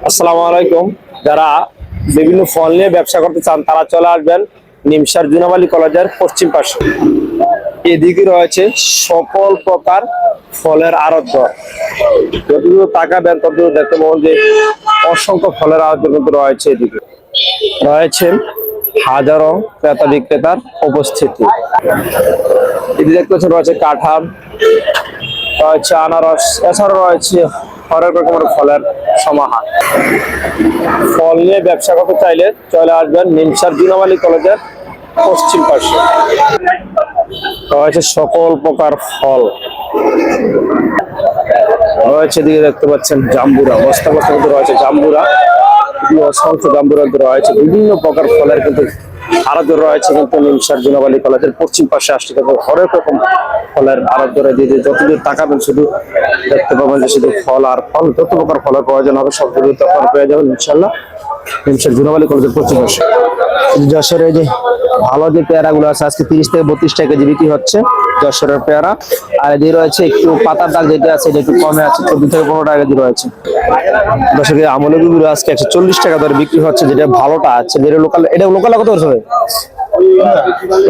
আসসালামু আলাইকুম। যারা বিভিন্ন ফল নিয়ে ব্যবসা করতে চান তারা চলে আসবেন নিমসার জুনাবালি কলেজের পশ্চিম পাশে। এদিকে রয়েছে সকল প্রকার ফলের আড়ত। যতদূর তাকাবেন ততদূর দেখতে পাবেন যে অসংখ্য ফলের আড়ত কিন্তু রয়েছে। এদিকে রয়েছেন হাজারো ক্রেতা বিক্রেতার উপস্থিতি। এদিকে দেখতে পাচ্ছেন রয়েছে কাঁঠাল, রয়েছে আনারস, এছাড়াও রয়েছে হরেক রকমের ফলের সমাহার। ফল নিয়ে ব্যবসা করতে চাইলে চলে আসবেন নিমসার জুনাবালি কলেজের পশ্চিম পাশে। রয়েছে সকল প্রকার ফল রয়েছে। এদিকে দেখতে পাচ্ছেন জাম্বুরা, বস্তা বস্তা কিন্তু রয়েছে জাম্বুরা, অসংখ্য জাম্বুরা রয়েছে। বিভিন্ন প্রকার ফলের কিন্তু আড়ত রয়েছে কিন্তু নিমসার জুনাবালি কলেজের পশ্চিম পাশে আসতে কিন্তু হরেক রকম ফলের আড়ত ধরে দিয়ে যতদূর তাকাবেন শুধু দেখতে পাবেন যে শুধু ফল আর ফল। যত প্রকার ফলের প্রয়োজন হবে সব তখন পেয়ে যাবেন ইনশাল্লাহ নিমসার জুনাবালি কলেজের পশ্চিম পাশে। যশোরে যে ভালো যে পেয়ারা গুলো আছে আজকে 30 থেকে 32 টাকা কেজি বিক্রি হচ্ছে যশোরের পেয়ারা। আর এদিকে রয়েছে একটু পাতার দাগ যেটা আছে এটা একটু কমে আছে, 14 থেকে 15 টাকা কেজি রয়েছে। দর্শকের আমলগুলো আজকে 140 টাকা দরে বিক্রি হচ্ছে, যেটা ভালোটা আছে। যেটা লোকাল, এটা লোকাল কত হবে?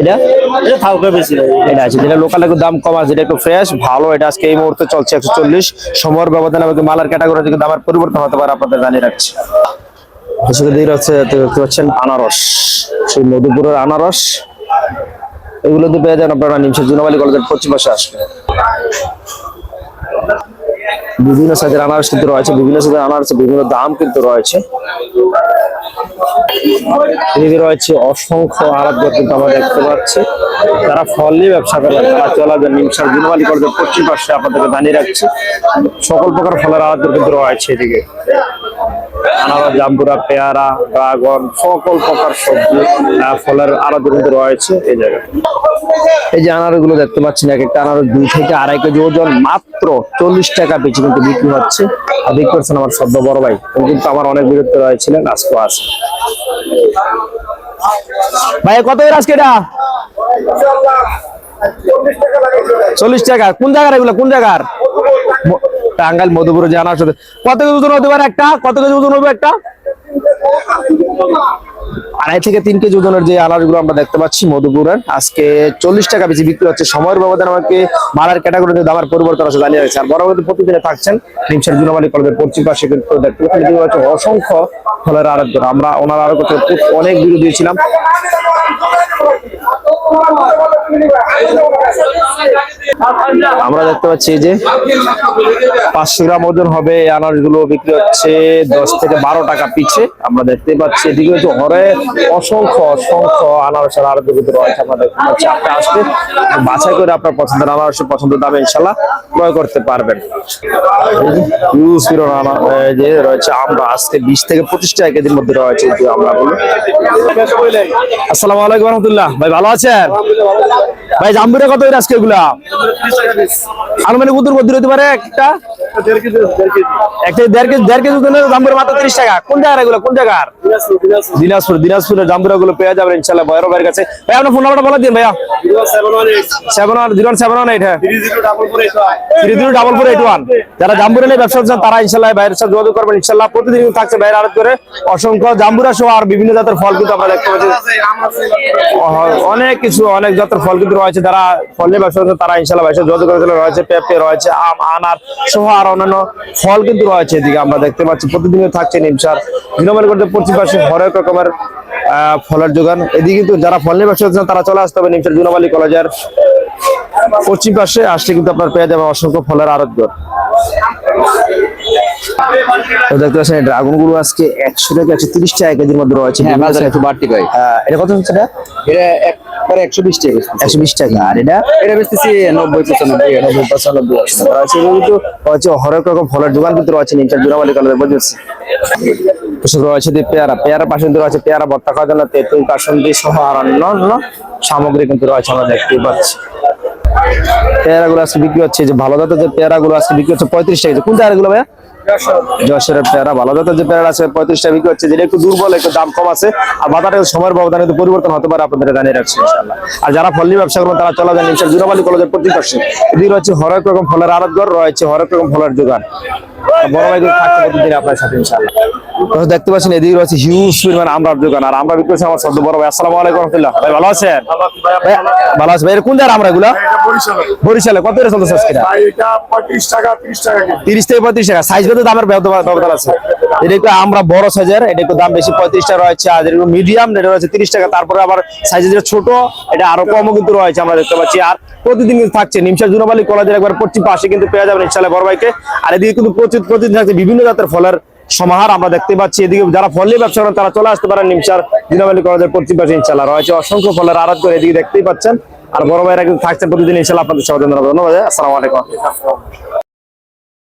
এটা থাউকে বেশি এটা আছে, যেটা লোকাল একটু দাম কম আছে, যেটা একটু ফ্রেশ ভালো। এটা আজকে এই মুহূর্তে চলছে 140। সময়ের ব্যবধানে আমাকে মালার ক্যাটাগরি থেকে দামের পরিবর্তন হতে পারে, আপনাদের জানিয়ে রাখছি। দেখতে পাচ্ছেন আনারস, সেই মধুপুরের আনারস, এগুলো তো পেয়ে যান আপনারা নিমসার জুনাবালি কলেজের পশ্চিম পাশে আসবে। বিভিন্ন সাইজের আনারস কিন্তু রয়েছে, বিভিন্ন সাইজের আনারস বিভিন্ন দাম কিন্তু রয়েছে। এদিকে রয়েছে অসংখ্য আড়ত কিন্তু আমরা দেখতে পাচ্ছি। যারা ফল নিয়ে ব্যবসা করবেন তারা চলে যাবেন নিমসার জুনাবালি কলেজের পশ্চিম পাশে, আপনাদেরকে জানিয়ে রাখছি। সকল প্রকার ফলের আড়ত কিন্তু রয়েছে এদিকে। আনারস, জাম্বুরা, পেয়ারা, ড্রাগন, সকল প্রকার সবজি ফলের আড়ত কিন্তু রয়েছে এই জায়গায়। এই যে আনারস গুলো দেখতে পাচ্ছেন, এক একটা আনারস 2 থেকে 2.5 কেজি ওজন, মাত্র 40 টাকা পিছু কিন্তু বিক্রি হচ্ছে। আর বিক্রি করছেন আমার সদ্য বড় ভাই, কিন্তু আমার অনেক বিরক্ত রয়েছিলেন, আজকে আছে ভাই। কত এর আজকে এটা? 40 টাকা। কোন জায়গার এগুলো, কোন জায়গার? টাঙ্গাইল মধুপুরে যে আনারস। কত কেজি ওজন হতে পারে একটা? কত কেজি ওজন হবে একটা? 2.5 থেকে 3 কেজি ওজনের যে আনারস গুলো আমরা দেখতে পাচ্ছি মধুপুরের, আজকে 40 টাকা বেশি বিক্রি হচ্ছে। সময়ের ব্যবধানে আমাকে মালার ক্যাটাগরিতে দামের পরিবর্তন আছে জানিয়ে রাখছে। আর বরাবর প্রতিদিনে থাকছেন নিমসার জুনাবালি কলেজের পশ্চিম পাশে কিন্তু দেখতে পাচ্ছি অসংখ্য ফলের আড়ত। আমরা ওনার আরো অনেক ভিডিও দিয়েছিলাম। আমরা দেখতে পাচ্ছি যে 500 গ্রাম ওজন হবে এই আনারস গুলো বিক্রি হচ্ছে 10 থেকে 12 টাকা পিছে। আমরা দেখতে পাচ্ছি এদিকে হচ্ছে হরে অসংখ্য আনারসের আড়ত কিন্তু রয়েছে। আমরা দেখতে পাচ্ছি আপনি আসলে বাছাই করে আপনার পছন্দের আনারসের পছন্দের দামে ইনশাল্লাহ ক্রয় করতে পারবেন। যে রয়েছে আমরা আজকে 20 থেকে 25 টাকা কেজির মধ্যে রয়েছে আমরা বলি। আসসালামু আলাইকুম রহমতুল্লাহ। ভাই ভালো আছেন ভাই? জাম্বুরা কত আজকে এগুলা? আনুমানিক উত্তর মধ্যে হতে পারে একটা 1.5 কেজি জাম্বুরা মাত্র 30 টাকা। কোন জায়গার এগুলো, কোন জায়গার? দিনাজপুরের জাম্বুরা গুলো পেয়ে যাবেন ইনশাল্লাহ বড় ভাইয়ের কাছে। ভাই আপনার ফোন নাম্বারটা বলে দিন ভাইয়া। 01718 হ্যাঁ 304481। যারা জাম্বুরা নিয়ে ব্যবসা করছেন তারা ইনশাল্লাহ ভাইয়ের সাথে যোগাযোগ করবেন ইনশাল্লাহ। প্রতিদিন থাকছে ভাইয়ের আড়ত করে অসংখ্য জাম্বুরা সহ আর বিভিন্ন জাতের ফল কিন্তু আমরা দেখতে পাচ্ছি। অনেক কিছু, অনেক জাতের ফল কিন্তু রয়েছে। যারা ফল নিয়ে ব্যবসা করছে তারা ইনশাল্লাহ ভাইয়ের সাথে যোগাযোগ করে। রয়েছে পেঁপে, রয়েছে আম, আনার সহ আর অন্যান্য ফল কিন্তু রয়েছে এদিকে আমরা দেখতে পাচ্ছি। প্রতিদিনই থাকছে নিমসার জুনাবালি কলেজের পশ্চিম পাশে হরেক রকমের ফলের যোগান। এদিকে কিন্তু যারা ফল নিয়ে ব্যবসা করছেন তারা চলে আসতে হবে নিমসার জুনাবালি কলেজের পশ্চিম পাশে। আসলে কিন্তু আপনার পেয়ে যাবেন অসংখ্য ফলের আড়ত। দেখতে পাচ্ছেন ড্রাগন গুলো আজকে 100 থেকে 130 টাকা কেজির মধ্যে রয়েছে। একটু বাড়তি ভাই। এটা কত হচ্ছে? এটা একবারে 120 টাকা। 120 টাকা। আর এটা বেচতেছি 90-95 হরেক রকম ফলের দোকান কিন্তু রয়েছে নিমসার জুনাবালি কলেজের বুঝেছি। রয়েছে পেয়ারা পাশে রয়েছে পেয়ারা ভর্তা খাওয়ার জন্য তেঁতুল, কাসুন্দি সহ আর অন্যান্য সামগ্রী কিন্তু রয়েছে আমরা দেখতে পাচ্ছি। পেয়ারা গুলো আজকে বিক্রি হচ্ছে, যে ভালো জাতের যে পেয়ারা গুলো আজকে বিক্রি হচ্ছে 35 টাকা। কোন জায়গা গুলো ভাইয়া? যশোরের পেয়ারা ভালো জাতের যে পেয়ারা আছে 35 টাকা বিক্রি হচ্ছে, যেটা একটু দুর্বল, একটু দাম কম আছে। আর বাজারের সময়ের ব্যবধানে কিন্তু পরিবর্তন হতে পারে, আপনাদের জানিয়ে রাখছি ইনশাআল্লাহ। আর যারা ফল নিয়ে ব্যবসা করবেন তারা চলে যান নিমসার জুনাবালি কলেজের প্রতি পাশে। এদিকে রয়েছে হরেক রকম ফলের আড়ত ঘর, রয়েছে হরেক রকম ফলের দোকান। বড় ভাই কিন্তু থাকছে প্রতিদিন আপনার সাথে ইনশাআল্লাহ। তো দেখতে পাচ্ছেন এদিকে রয়েছে হিউজ পরিমাণ আমরার দোকান, আর আমরা বিক্রি করছি আমার সদ্য বড় ভাই। আসসালামু আলাইকুম রহমতুল্লাহ। ভাই ভালো আছেন? ভাই, ভালো আছে ভাই। এর কোন জায়গার আমরা এগুলা? বরিশালে। কত করে চলতেছে আজকে? 35 টাকা 30 টাকা 30 থেকে 35 টাকা। সাইজ ভেদে দামের ব্যবধান আছে। এটা একটু আমরা বড় সাইজের, এটা একটু দাম বেশি 35 টাকা রয়েছে, আর যেটা মিডিয়াম এটা রয়েছে 30 টাকা। তারপরে আবার সাইজের যেটা ছোট এটা আরো কমও কিন্তু রয়েছে আমরা দেখতে পাচ্ছি। আর প্রতিদিন কিন্তু থাকছে নিমশা জুনাবালি কলেজের একবার পশ্চিম পাশে কিন্তু পেয়ে যাবেন ইনশাআল্লাহ বড় ভাইকে। আর এদিকে কিন্তু প্রতিদিন থাকছে বিভিন্ন জাতের ফলের সমাহার আমরা দেখতে পাচ্ছি। এদিকে যারা ফল নিয়ে ব্যবসা করেন তারা চলে আসতে পারেন নিমশার জুনাবালি কলেজের পশ্চিম পাশে ইনশাআল্লাহ রয়েছে অসংখ্য ফলের আড়ত করে এদিকে দেখতেই পাচ্ছেন। আর বড় ভাইরা কিন্তু থাকছে প্রতিদিন ইনশাআল্লাহ আপনাদের সবাই ধন্যবাদ। আসসালামু আলাইকুম।